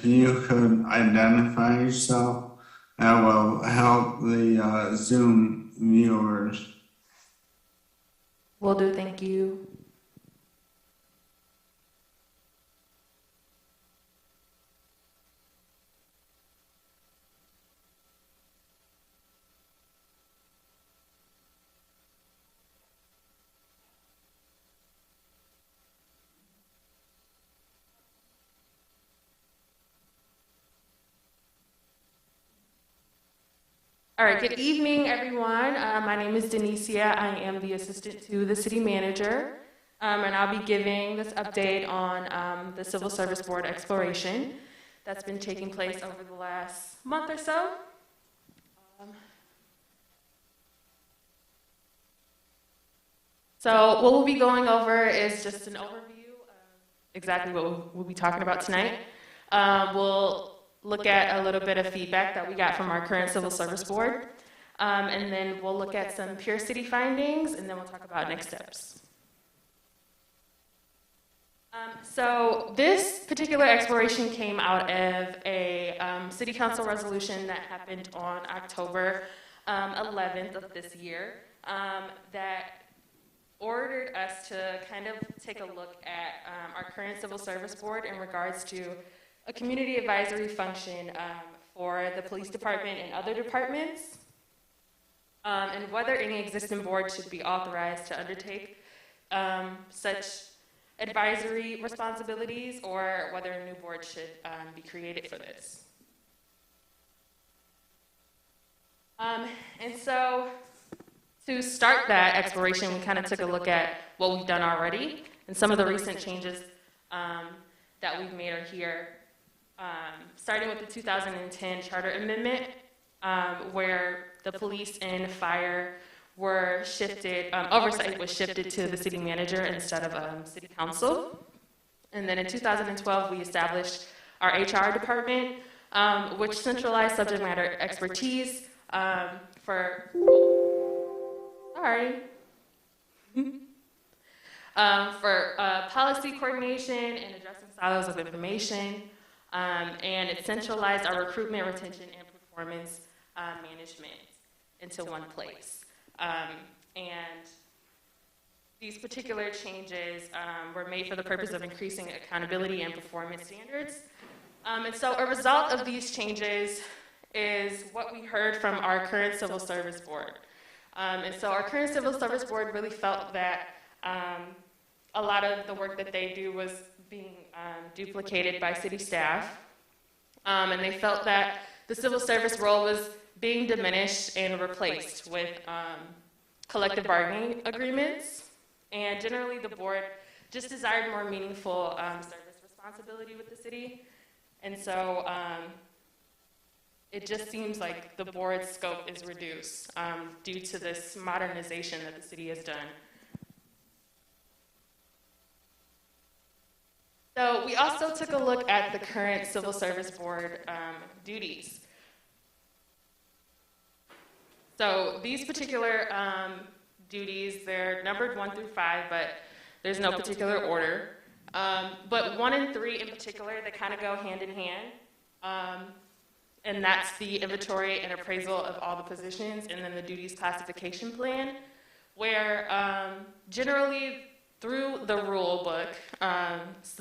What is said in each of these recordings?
if you could identify yourself, that will help the Zoom viewers. Will do, thank you. All right, good evening, everyone. My name is Denicia. I am the assistant to the city manager, and I'll be giving this update on the Civil Service Board exploration that's been taking place over the last month or so. So what we'll be going over is just an overview of exactly what we'll be talking about tonight. We'll look at a little bit of feedback that we got from our current Civil Service Board, and then we'll look at some Pure City findings, and then we'll talk about next steps. So this particular exploration came out of a City Council resolution that happened on October 11th of this year that ordered us to kind of take a look at our current Civil Service Board in regards to a community advisory function for the police department and other departments, and whether any existing board should be authorized to undertake such advisory responsibilities, or whether a new board should be created for this. And so to start that exploration, we kind of took a look at what we've done already, and some of the recent changes that we've made are here. Starting with the 2010 Charter Amendment, where the police and fire were shifted, oversight was shifted to the city manager instead of city council. And then in 2012, we established our HR department, which centralized subject matter expertise for policy coordination and addressing silos of information. And it centralized our recruitment, retention, and performance management into one place. And these particular changes were made for the purpose of increasing accountability and performance standards. And so a result of these changes is what we heard from our current Civil Service Board. And so our current Civil Service Board really felt that a lot of the work that they do was being duplicated by city staff. And they felt that the civil service role was being diminished and replaced with collective bargaining agreements. And generally, the board just desired more meaningful service responsibility with the city. And so it just seems like the board's scope is reduced due to this modernization that the city has done. So we also took a look at the current Civil Service Board duties. So these particular duties, they're numbered 1 through 5, but there's no particular order. But 1 and 3 in particular, they kind of go hand in hand. And that's the inventory and appraisal of all the positions, and then the duties classification plan, where generally through the rule book,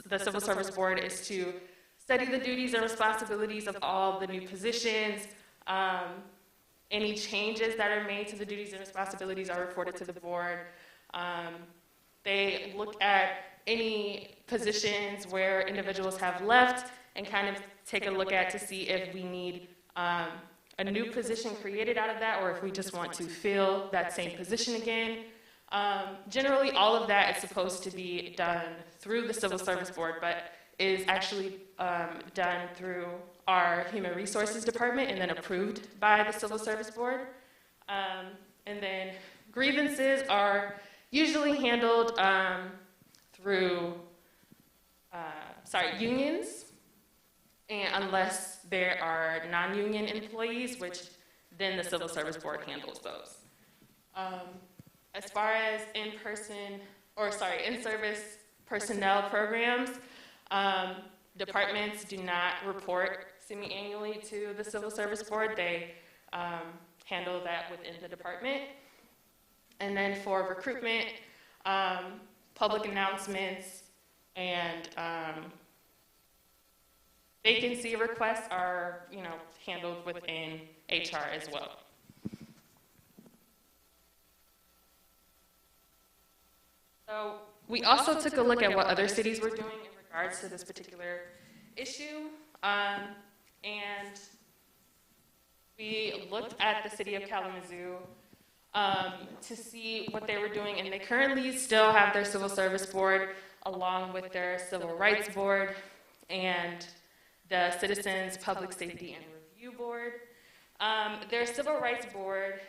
the Civil Service Board is to study the duties and responsibilities of all the new positions. Any changes that are made to the duties and responsibilities are reported to the board. They look at any positions where individuals have left and kind of take a look at to see if we need a new position created out of that, or if we just want to fill that same position again. Generally, all of that is supposed to be done through the Civil Service Board, but is actually done through our Human Resources Department and then approved by the Civil Service Board. And then grievances are usually handled through unions, and unless there are non-union employees, which then the Civil Service Board handles those. As far as in-service personnel programs, departments do not report semi-annually to the Civil Service Board. They handle that within the department. And then for recruitment, public announcements, and vacancy requests are, handled within HR as well. So we also took a look at what other cities were doing in regards to this particular issue, and we looked at the city of Kalamazoo to see what they were doing, and they currently still have their Civil Service Board along with their Civil Rights Board and the Citizens Public Safety and Review Board. Their Civil Rights Board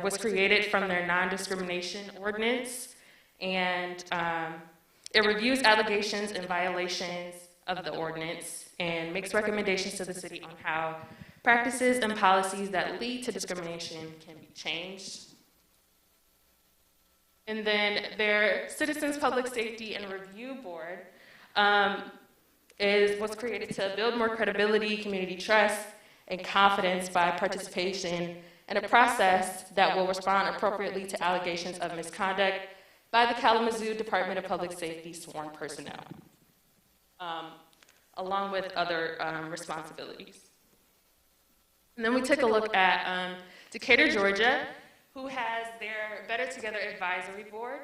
was created from their non-discrimination ordinance, and it reviews allegations and violations of the ordinance and makes recommendations to the city on how practices and policies that lead to discrimination can be changed. And then their Citizens Public Safety and Review Board was created to build more credibility, community trust, and confidence by participation in a process that will respond appropriately to allegations of misconduct by the Kalamazoo Department of Public Safety sworn personnel, along with other responsibilities. And then we took a look at Decatur, Georgia, who has their Better Together Advisory Board.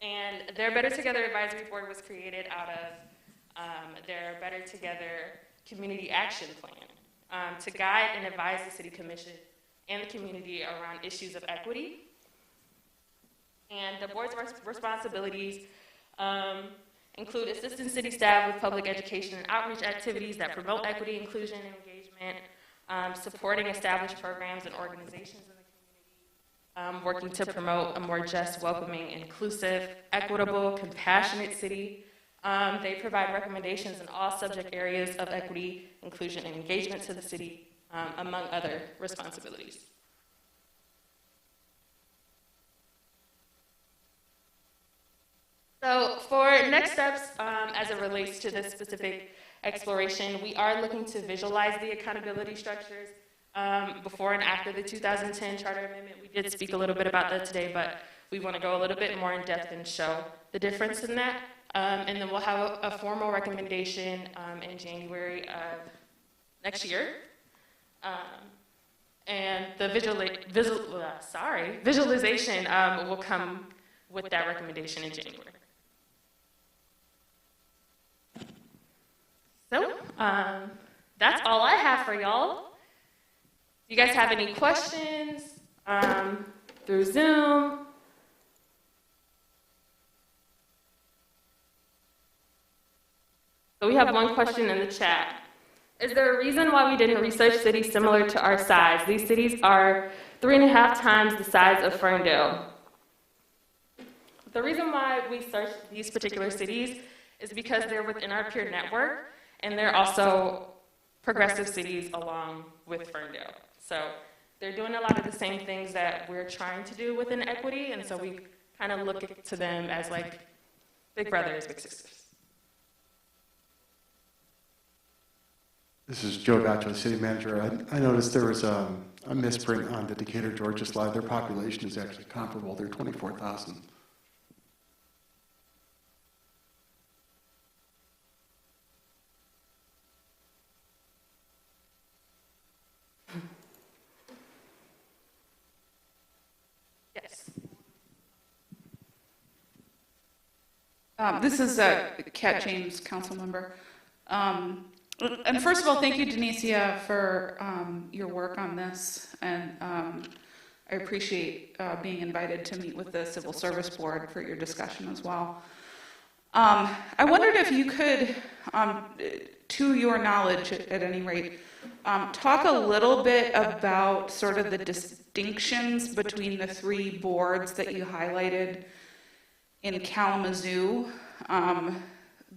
And their Better Together Advisory Board was created out of their Better Together Community Action Plan to guide and advise the City Commission and the community around issues of equity. And the board's responsibilities include assisting city staff with public education and outreach activities that promote equity, inclusion, and engagement, supporting established programs and organizations in the community, working to promote a more just, welcoming, inclusive, equitable, compassionate city. They provide recommendations in all subject areas of equity, inclusion, and engagement to the city, among other responsibilities. So for next steps, as it relates to this specific exploration, we are looking to visualize the accountability structures before and after the 2010 Charter Amendment. We did speak a little bit about that today, but we want to go a little bit more in depth and show the difference in that. And then we'll have a formal recommendation in January of next year. And the visualization will come with that recommendation in January. So that's all I have for y'all. Do you guys have any questions through Zoom? So we have one question in the chat. Is there a reason why we didn't research cities similar to our size? These cities are 3.5 times the size of Ferndale. The reason why we searched these particular cities is because they're within our peer network, and they're also progressive cities along with Ferndale. So they're doing a lot of the same things that we're trying to do within equity, and so we kind of look to them as like big brothers, big sisters. This is Joe Gacho, City Manager. I noticed there was a misprint on the Decatur, Georgia slide. Their population is actually comparable. They're 24,000. Yes. This is Kat James, council member. And first of all, thank you, Denicia, for your work on this. And I appreciate being invited to meet with the Civil Service Board for your discussion as well. I wondered if you could, to your knowledge at any rate, talk a little bit about sort of the distinctions between the three boards that you highlighted in Kalamazoo.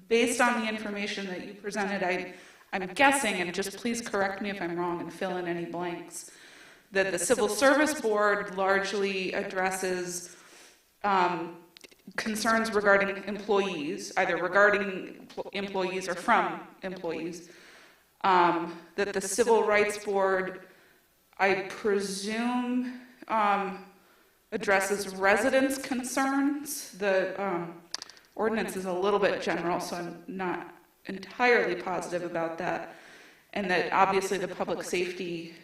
Based on the information that you presented, I'm guessing, and just please correct me if I'm wrong and fill in any blanks, that the Civil Service Board largely addresses concerns regarding employees, either regarding employees or from employees, that the Civil Rights Board, I presume, addresses residents' concerns. The ordinance is a little bit general, so I'm not entirely positive about that. And that obviously the Public Safety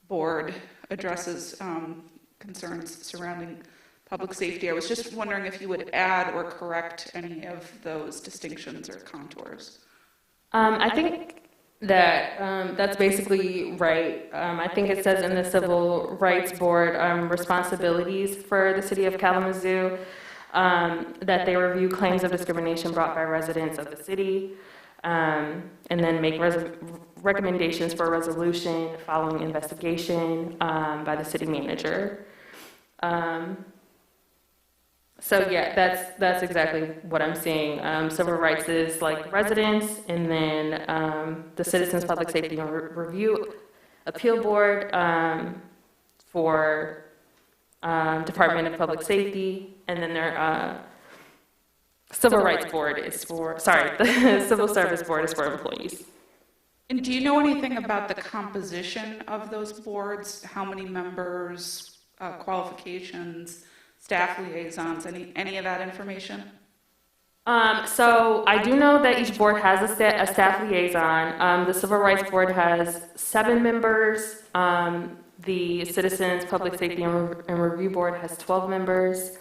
Board addresses concerns surrounding public safety. I was just wondering if you would add or correct any of those distinctions or contours. I think that that's basically right. I think it says in the Civil Rights Board responsibilities for the city of Kalamazoo that they review claims of discrimination brought by residents of the city and then make recommendations for a resolution following investigation by the city manager. So yeah, that's exactly what I'm seeing. Civil rights is like residents, and then the Citizens Public Safety and Review Appeal Board for Department of Public Safety, and then their Civil Rights Board is for, the Civil Service Board is for employees. And do you know anything about the composition of those boards? How many members, qualifications, staff liaisons, any of that information? So I do know that each board has a staff liaison. The Civil Rights Board has 7 members. The Citizens Public Safety and Review Board has 12 members.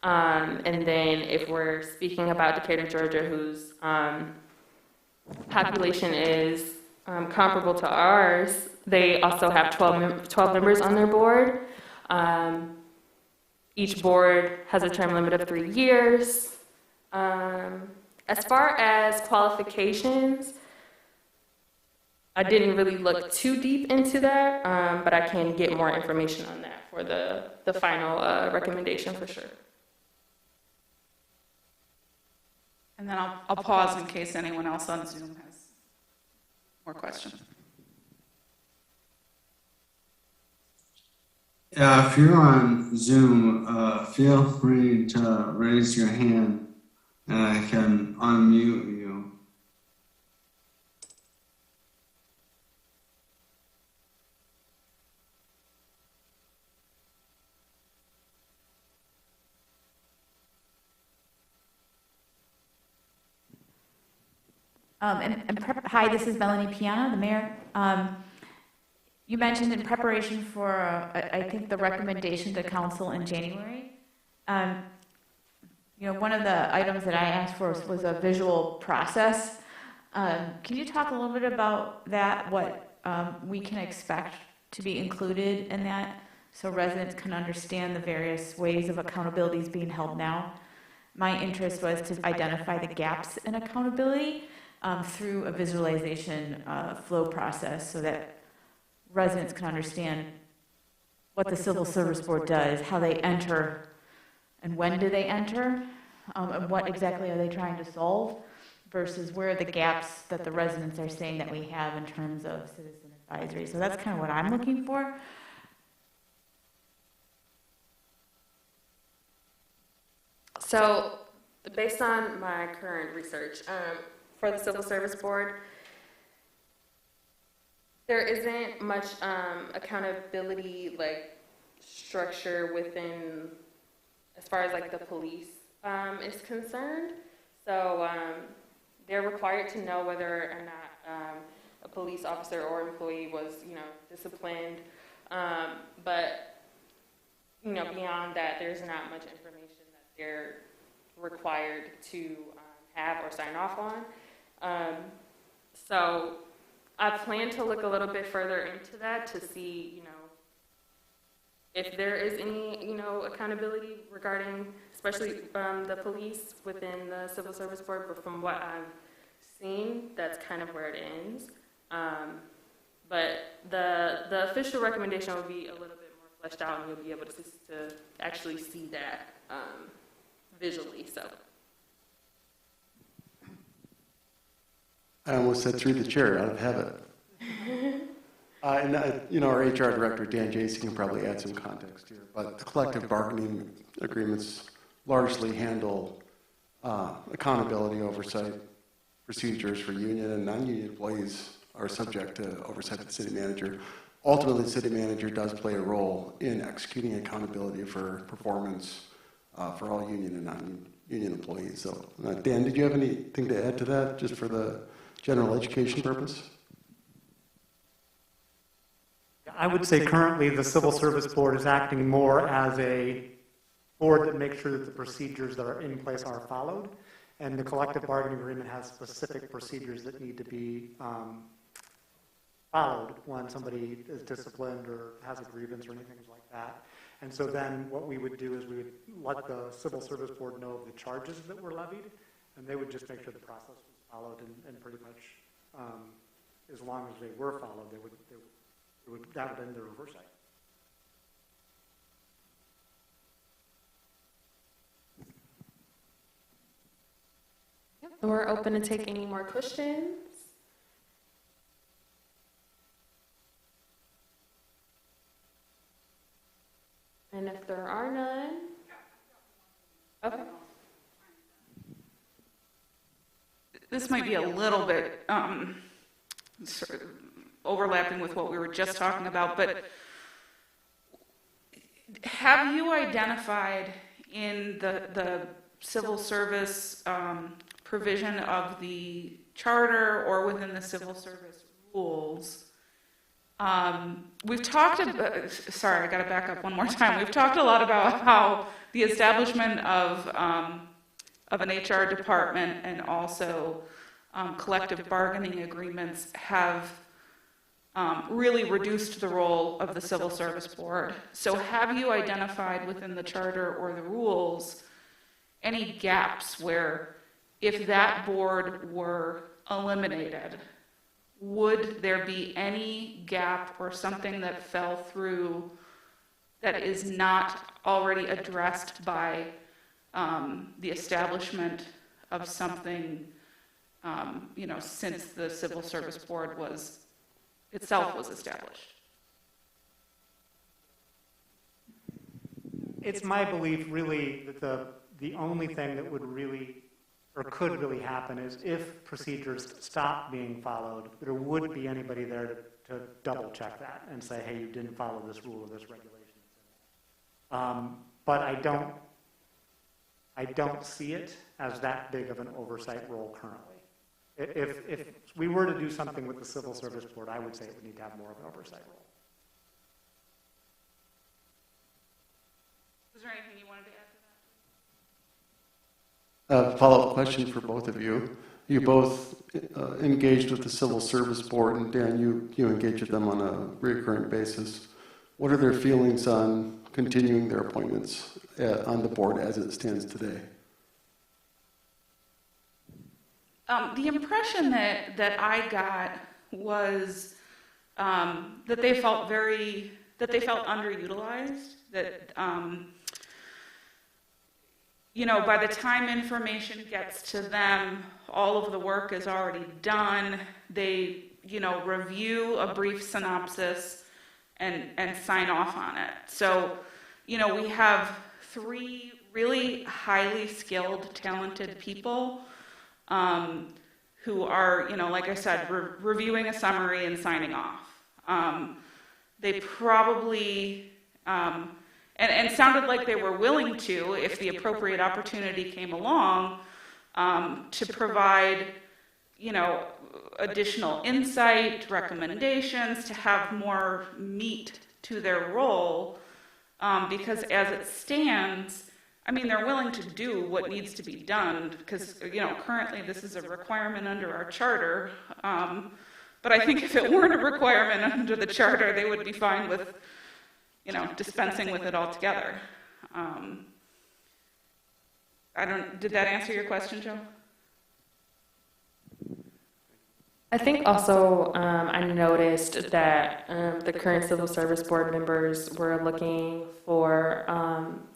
And then if we're speaking about Decatur, Georgia, whose population is comparable to ours, they also have 12 members on their board. Each board has a term limit of 3 years. As far as qualifications, I didn't really look too deep into that, but I can get more information on that for the final recommendation for sure. And then I'll pause in case anyone else on Zoom has more questions. If you're on Zoom, feel free to raise your hand and I can unmute you. Hi, this is Melanie Piana, the mayor. You mentioned in preparation for, I think, the recommendation to council in January. One of the items that I asked for was a visual process. Can you talk a little bit about that, what we can expect to be included in that, so residents can understand the various ways of accountability being held now? My interest was to identify the gaps in accountability through a visualization flow process so that residents can understand what the Civil Service Board does, how they enter, and when do they enter, and what exactly are they trying to solve, versus where are the gaps that the residents are saying that we have in terms of citizen advisory. So that's kind of what I'm looking for. So based on my current research, for the Civil Service Board, there isn't much accountability structure within, as far as the police is concerned. So they're required to know whether or not a police officer or employee was disciplined. But beyond that, there's not much information that they're required to have or sign off on. So I plan to look a little bit further into that to see, if there is any, accountability regarding, especially the police within the Civil Service Board. But from what I've seen, that's kind of where it ends. But the official recommendation will be a little bit more fleshed out, and you'll be able to actually see that visually. So. I almost said through the chair out of habit. Our HR director, Dan Jason, can probably add some context here. But the collective bargaining agreements largely handle accountability oversight procedures for union and non-union employees are subject to oversight of the city manager. Ultimately, the city manager does play a role in executing accountability for performance for all union and non-union employees. So, Dan, did you have anything to add to that, just for the general education purpose? I would say currently the Civil Service Board is acting more as a board that makes sure that the procedures that are in place are followed, and the collective bargaining agreement has specific procedures that need to be followed when somebody is disciplined or has a grievance or anything like that. And so then what we would do is we would let the Civil Service Board know of the charges that were levied, and they would just make sure the process was followed, and pretty much as long as they were followed, that would end their oversight. And we're open to take any more questions. And if there are none, okay. This might be a little bit sort of overlapping with what we were just talking about, but have you identified in the civil service provision of the charter or within the civil service rules, we've talked about, sorry, I got to back up one more time. We've talked a lot about how the establishment of an HR department and also collective bargaining agreements have really reduced the role of the Civil Service Board. So have you identified within the charter or the rules any gaps where if that board were eliminated, would there be any gap or something that fell through that is not already addressed by the establishment of something, since the Civil Service Board itself was established? It's my belief, really, that the only thing that would really or could really happen is if procedures stop being followed, there would be anybody there to double check that and say, hey, you didn't follow this rule or this regulation. But I don't see it as that big of an oversight role currently. If we were to do something with the Civil Service Board, I would say it would need to have more of an oversight role. Was there anything you wanted to add to that? Follow-up question for both of you. You both engaged with the Civil Service Board, and Dan, you engage with them on a recurring basis. What are their feelings on continuing their appointments on the board as it stands today? The impression that I got was that they felt underutilized. That by the time information gets to them, all of the work is already done. They review a brief synopsis and sign off on it. So we have 3 really highly skilled, talented people who are, like I said, reviewing a summary and signing off. They probably, and sounded like they were willing to, if the appropriate opportunity came along, to provide, additional insight, recommendations, to have more meat to their role, because as it stands, they're willing to do what needs to be done, because, currently this is a requirement under our charter, but I think if it weren't a requirement under the charter, they would be fine with, dispensing with it altogether. Did that answer your question, Joe? I think also I noticed that the current Civil Service Board members were looking for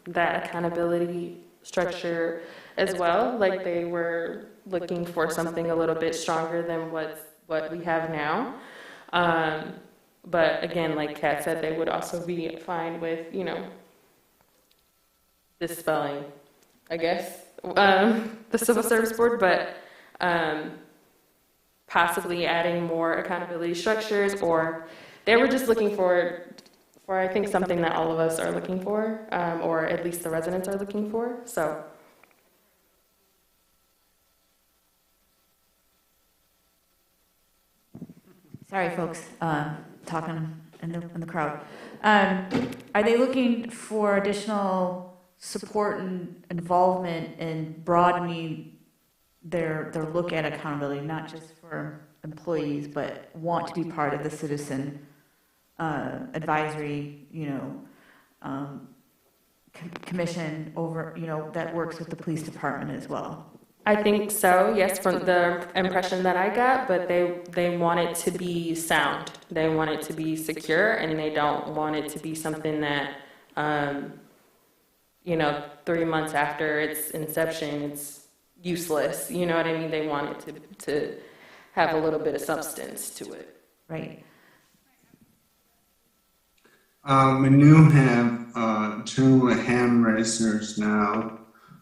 that accountability structure as well. Like they were looking for something a little bit stronger than what we have now. But again, like Kat said, they would also be fine with, dispelling I guess, the Civil Service Board, but possibly adding more accountability structures, or they were just looking for I think something that all of us are looking for, or at least the residents are looking for. So. Sorry, folks, talking in the crowd. Are they looking for additional support and involvement in broadening their look at accountability, not just for employees, but want to be part of the citizen advisory, commission over, that works with the police department as well? I think so, yes, from the impression that I got, but they want it to be sound. They want it to be secure, and they don't want it to be something that, 3 months after its inception, it's useless. You know what I mean? They want it to have a little bit of substance to it. Right. We do have 2 hand raisers now.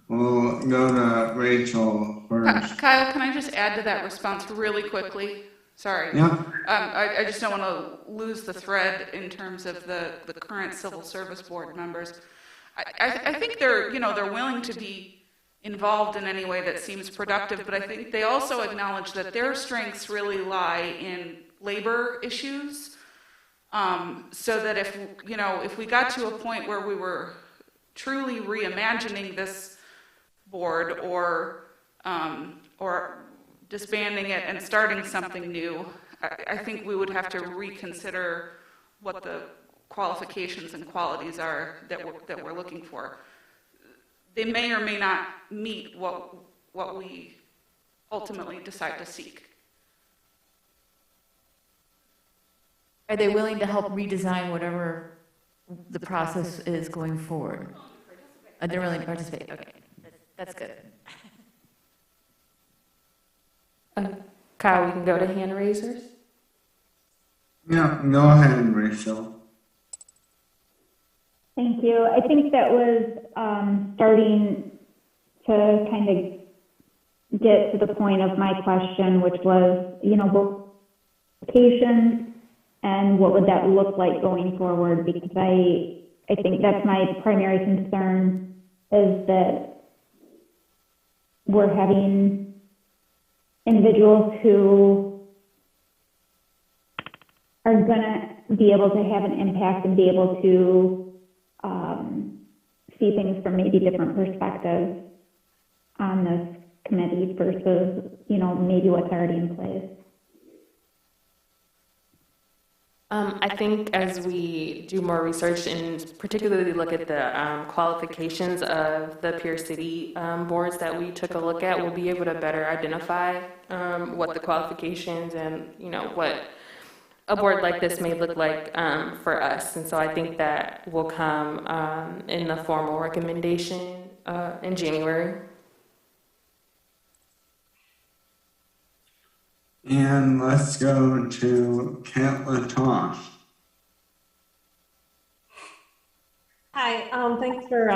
We'll go to Rachel first. Kyle, can I just add to that response really quickly? Sorry. Yeah. I just don't want to lose the thread in terms of the current Civil Service Board members. I think they're willing to be involved in any way that seems productive, but I think they also acknowledge that their strengths really lie in labor issues. So that if we got to a point where we were truly reimagining this board or disbanding it and starting something new, I think we would have to reconsider what the qualifications and qualities are that we're looking for. They may or may not meet what we ultimately decide to seek. Are they willing to help redesign whatever the process is going forward? They're willing to participate. Okay, that's good. Kyle, we can go to hand raisers. Yeah, go ahead, Rachel. Thank you. I think that was starting to kind of get to the point of my question, which was, locations and what would that look like going forward? Because I think that's my primary concern, is that we're having individuals who are going to be able to have an impact and be able to see things from maybe different perspectives on this committee versus, maybe what's already in place. I think as we do more research and particularly look at the qualifications of the peer city boards that we took a look at, we'll be able to better identify what the qualifications and, what a board like this may look like for us. And so I think that will come in the formal recommendation in January. And let's go to Kent Latosh. Hi, thanks for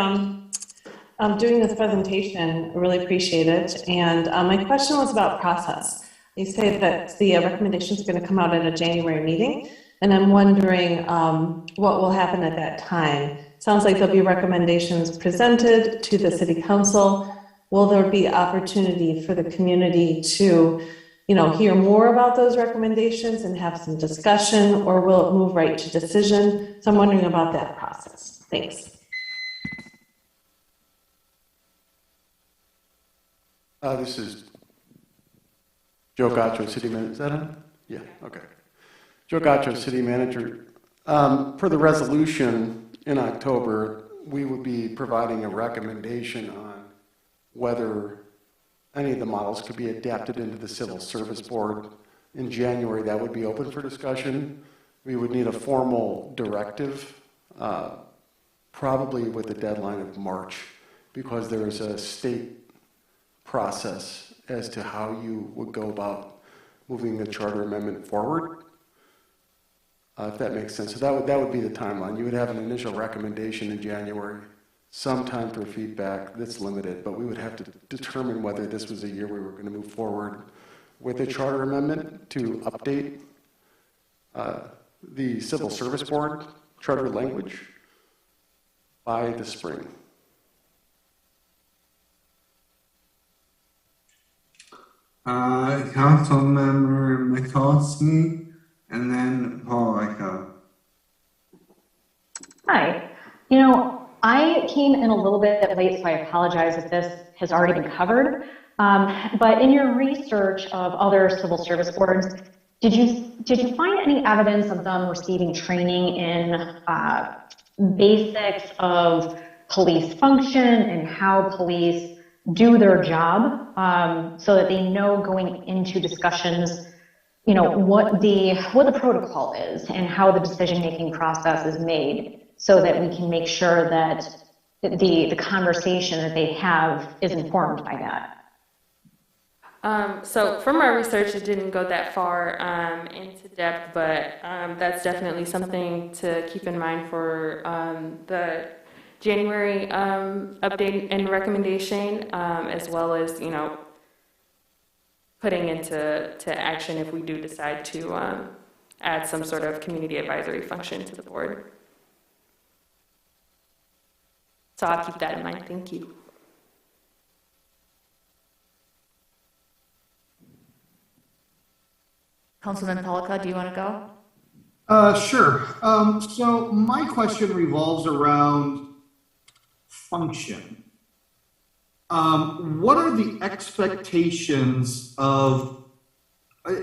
doing this presentation. I really appreciate it. And my question was about process. You say that the recommendations are going to come out at a January meeting, and I'm wondering what will happen at that time. Sounds like there'll be recommendations presented to the City Council. Will there be opportunity for the community to hear more about those recommendations and have some discussion, or will it move right to decision? So I'm wondering about that process. Thanks. This is Joe Gaccio, City Manager. Is that on? Yeah, okay. Joe Gaccio, City Manager. For the resolution in October, we would be providing a recommendation on whether any of the models could be adapted into the Civil Service Board. In January, that would be open for discussion. We would need a formal directive, probably with a deadline of March, because there is a state process as to how you would go about moving the charter amendment forward, if that makes sense. So that would be the timeline. You would have an initial recommendation in January, some time for feedback that's limited, but we would have to determine whether this was a year we were going to move forward with a charter amendment to update the Civil Service Board charter language by the spring. Councilmember Mikulski, and then Paul Echo. Hi. You know, I came in a little bit late, so I apologize if this has already been covered. But in your research of other civil service boards, did you find any evidence of them receiving training in basics of police function and how police do their job, so that they know going into discussions, you know, what the protocol is and how the decision-making process is made, so that we can make sure that the conversation that they have is informed by that? So from our research, it didn't go that far into depth, but that's definitely something to keep in mind for the January update and recommendation, as well as, you know, putting into action if we do decide to add some sort of community advisory function to the board. So I'll keep that in mind. Thank you. Councilman Polika, do you want to go? Sure. So my question revolves around function. What are the expectations of,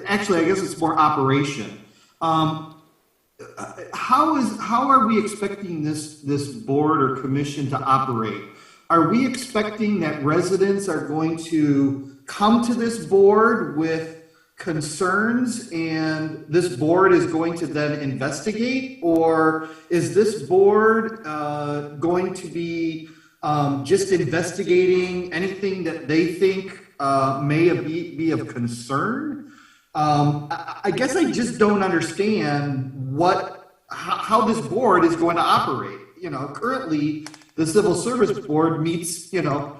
actually, I guess it's more operation. How are we expecting this board or commission to operate? Are we expecting that residents are going to come to this board with concerns and this board is going to then investigate? Or is this board going to be just investigating anything that they think may be of concern? I guess I just don't understand how this board is going to operate. You know, currently the Civil Service Board meets, you know,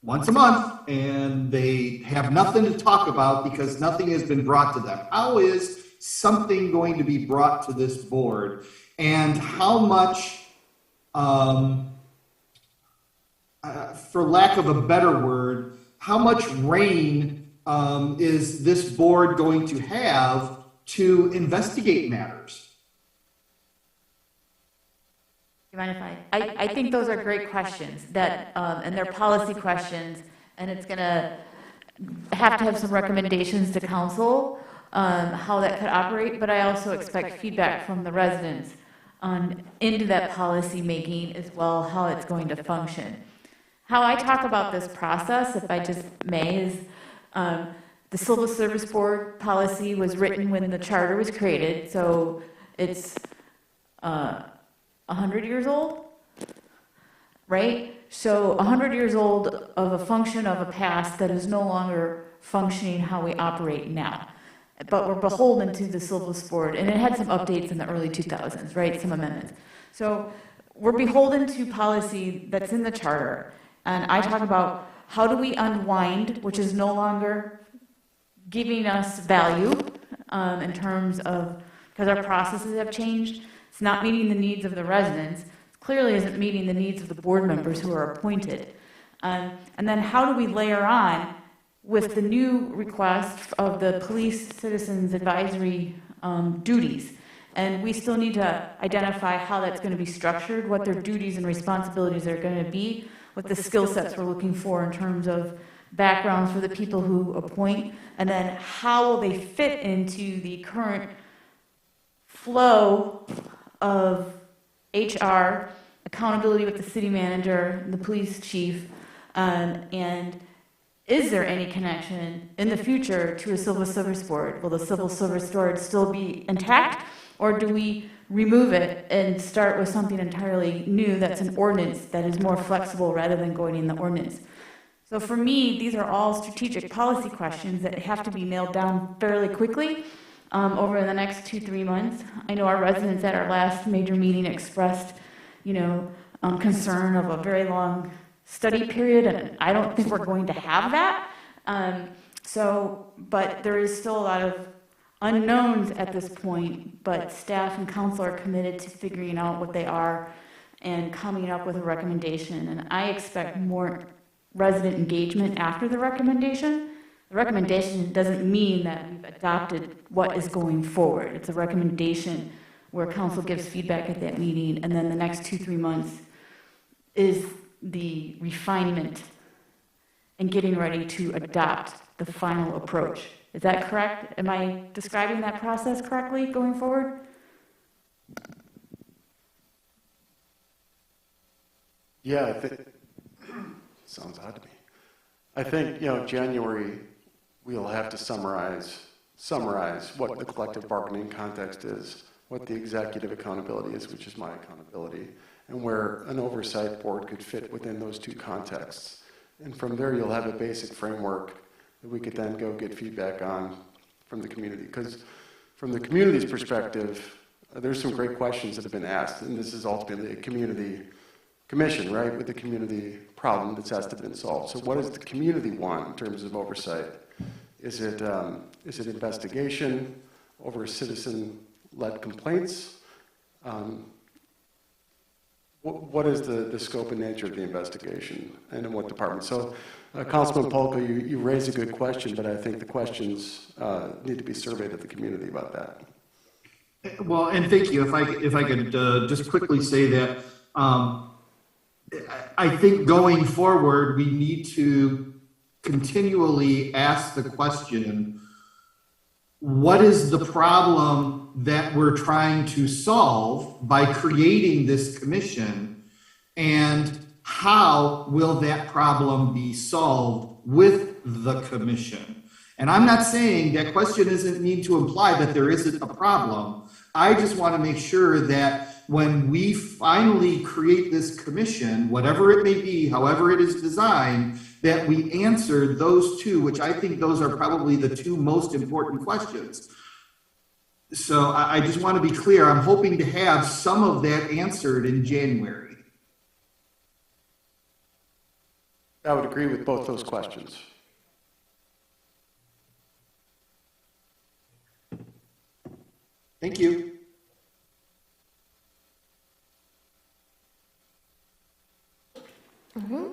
once a month, and they have nothing to talk about because nothing has been brought to them. How is something going to be brought to this board? And how much, for lack of a better word, how much reign is this board going to have to investigate matters? Do you mind if I think those are great questions that, and they're policy questions, and it's going to have some recommendations to council how that could operate, but I also expect feedback from the residents into that policy making as well, how it's going to function. How I talk about this process, if I just may, is the Civil Service Board policy was written when the charter was created, so it's 100 years old, right? So 100 years old of a function of a past that is no longer functioning how we operate now. But we're beholden to the Civil Board, and it had some updates in the early 2000s, right? Some amendments. So we're beholden to policy that's in the charter. And I talk about how do we unwind, which is no longer giving us value in terms of, because our processes have changed. It's not meeting the needs of the residents. It clearly isn't meeting the needs of the board members who are appointed. And then how do we layer on with the new request of the police citizens advisory duties? And we still need to identify how that's going to be structured, what their duties and responsibilities are going to be, what the skill sets we're looking for in terms of backgrounds for the people who appoint, and then how will they fit into the current flow of HR, accountability with the city manager, the police chief, and is there any connection in the future to a Civil Service Board? Will the Civil Service Board still be intact, or do we remove it and start with something entirely new that's an ordinance that is more flexible rather than going in the ordinance? So for me, these are all strategic policy questions that have to be nailed down fairly quickly. Over the next 2-3 months. I know our residents at our last major meeting expressed, you know, concern of a very long study period, and I don't think we're going to have that. But there is still a lot of unknowns at this point, but staff and council are committed to figuring out what they are and coming up with a recommendation. And I expect more resident engagement after the recommendation. The recommendation doesn't mean that we've adopted what is going forward. It's a recommendation where council gives feedback at that meeting, and then the next 2-3 months is the refinement and getting ready to adopt the final approach. Is that correct? Am I describing that process correctly going forward? Yeah, I think, sounds odd to me. I think, January, we'll have to summarize what the collective bargaining context is, what the executive accountability is, which is my accountability, and where an oversight board could fit within those two contexts. And from there, you'll have a basic framework that we could then go get feedback on from the community. Because from the community's perspective, there's some great questions that have been asked, and this is ultimately a community commission, right, with the community problem that's has to be solved. So what does the community want in terms of oversight? Is it investigation over citizen-led complaints? What is the scope and nature of the investigation, and in what department? So, Councilman Polka, you raise a good question, but I think the questions need to be surveyed at the community about that. Well, and thank you. If I could just quickly say that I think going forward, we need to continually ask the question, what is the problem that we're trying to solve by creating this commission, and how will that problem be solved with the commission? And I'm not saying that question doesn't need to imply that there isn't a problem. I just want to make sure that when we finally create this commission, whatever it may be, however it is designed, that we answer those two, which I think those are probably the two most important questions. So I just want to be clear. I'm hoping to have some of that answered in January. I would agree with both those questions. Thank you. Mm-hmm.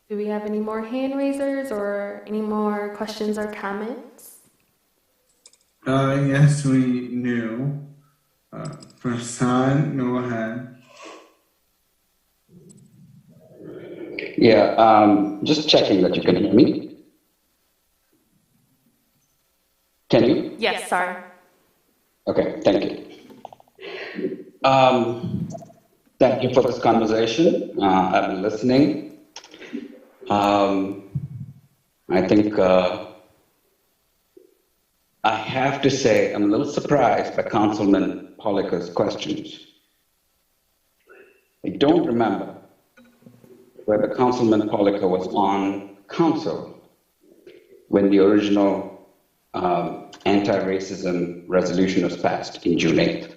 Do we have any more hand raisers or any more questions or comments? Yes, we do. Prasad, go ahead. Yeah, just checking that you can hear me. Can you? Yes, sorry. Okay, thank you. Thank you for this conversation. I've been listening. I think I have to say I'm a little surprised by Councilman Polika's questions. I don't remember whether Councilman Polika was on council when the original anti-racism resolution was passed in June 8th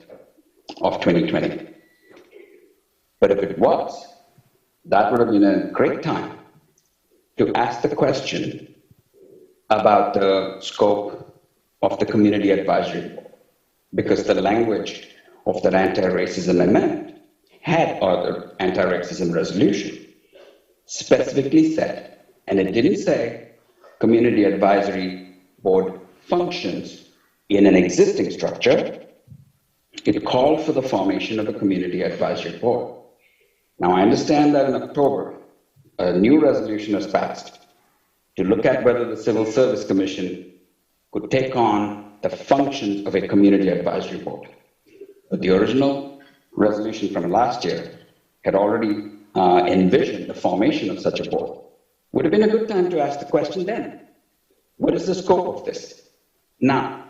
of 2020. But if it was, that would have been a great time to ask the question about the scope of the Community Advisory Board, because the language of that anti-racism amendment or the anti-racism resolution specifically said, and it didn't say Community Advisory Board functions in an existing structure. It called for the formation of a Community Advisory Board. Now, I understand that in October, a new resolution was passed to look at whether the Civil Service Commission could take on the functions of a Community Advisory Board. But the original resolution from last year had already envisioned the formation of such a board. Would have been a good time to ask the question then. What is the scope of this? Now,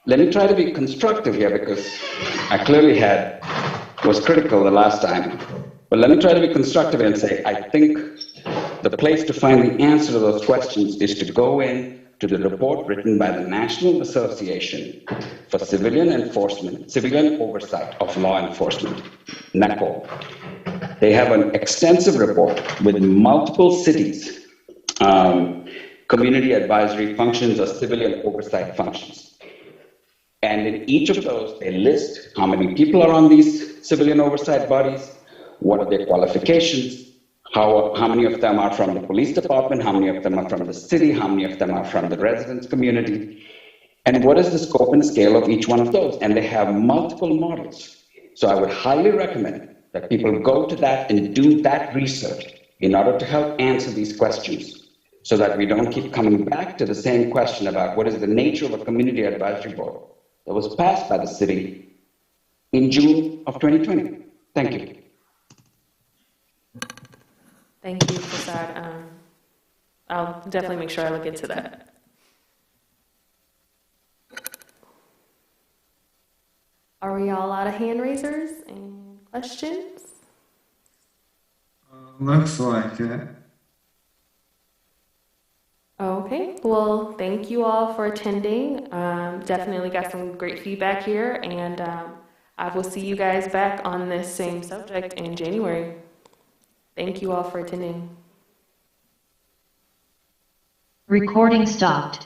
let me try to be constructive here, because I clearly was critical the last time. But let me try to be constructive and say, I think the place to find the answer to those questions is to go in to the report written by the National Association for Civilian Oversight of Law Enforcement, NACO. They have an extensive report with multiple cities, community advisory functions or civilian oversight functions. And in each of those, they list how many people are on these civilian oversight bodies, what are their qualifications, how many of them are from the police department, how many of them are from the city, how many of them are from the residents community, and what is the scope and scale of each one of those. And they have multiple models. So I would highly recommend that people go to that and do that research in order to help answer these questions, so that we don't keep coming back to the same question about what is the nature of a community advisory board that was passed by the city in June of 2020. Thank you. Thank you, Prasad. I'll definitely make sure I look into that. Are we all out of hand raisers and questions? Looks like it. Okay, well, thank you all for attending. Definitely got some great feedback here, and I will see you guys back on this same subject in January. Thank you all for attending. Recording stopped.